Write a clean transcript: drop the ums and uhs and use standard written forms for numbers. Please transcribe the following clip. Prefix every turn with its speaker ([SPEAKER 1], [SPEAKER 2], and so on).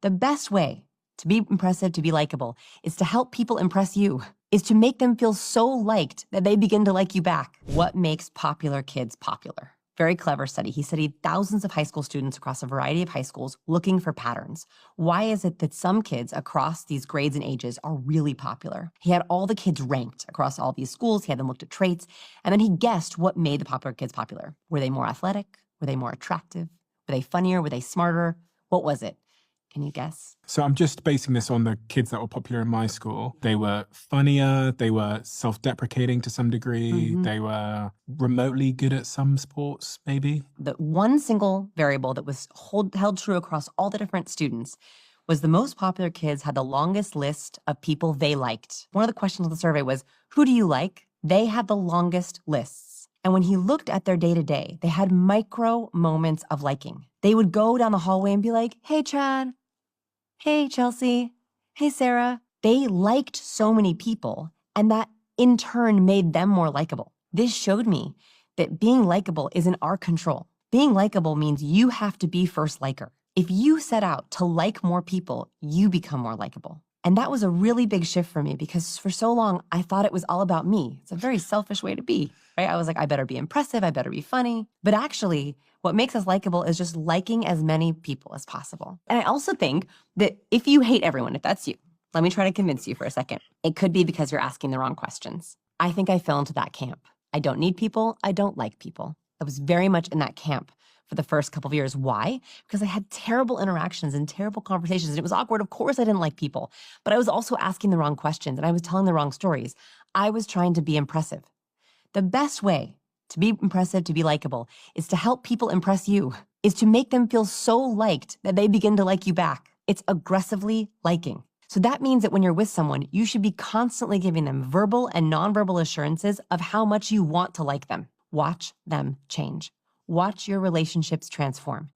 [SPEAKER 1] The best way to be impressive, to be likable, is to help people impress you, is to make them feel so liked that they begin to like you back. What makes popular kids popular? Very clever study. He studied thousands of high school students across a variety of high schools looking for patterns. Why is it that some kids across these grades and ages are really popular? He had all the kids ranked across all these schools. He had them looked at traits, and then he guessed what made the popular kids popular. Were they more athletic? Were they more attractive? Were they funnier? Were they smarter? What was it? Can you guess?
[SPEAKER 2] So I'm just basing this on the kids that were popular in my school. They were funnier, they were self-deprecating to some degree, they were remotely good at some sports, maybe.
[SPEAKER 1] The one single variable that was held true across all the different students was the most popular kids had the longest list of people they liked. One of the questions of the survey was, who do you like? They had the longest lists. And when he looked at their day-to-day, they had micro moments of liking. They would go down the hallway and be like, hey, Chad. Hey, Chelsea. Hey, Sarah. They liked so many people, and that in turn made them more likable. This showed me that being likable is in our control. Being likable means you have to be first liker. If you set out to like more people, you become more likable. And that was a really big shift for me because for so long, I thought it was all about me. It's a very selfish way to be, right? I was like, I better be impressive. I better be funny. But actually, what makes us likable is just liking as many people as possible. And I also think that if you hate everyone, if that's you, let me try to convince you for a second. It could be because you're asking the wrong questions. I think I fell into that camp. I don't need people. I don't like people. I was very much in that camp for the first couple of years. Why? Because I had terrible interactions and terrible conversations, and it was awkward. Of course I didn't like people, but I was also asking the wrong questions, and I was telling the wrong stories. I was trying to be impressive. The best way to be impressive, to be likable, is to help people impress you, is to make them feel so liked that they begin to like you back. It's aggressively liking. So that means that when you're with someone, you should be constantly giving them verbal and nonverbal assurances of how much you want to like them. Watch them change. Watch your relationships transform.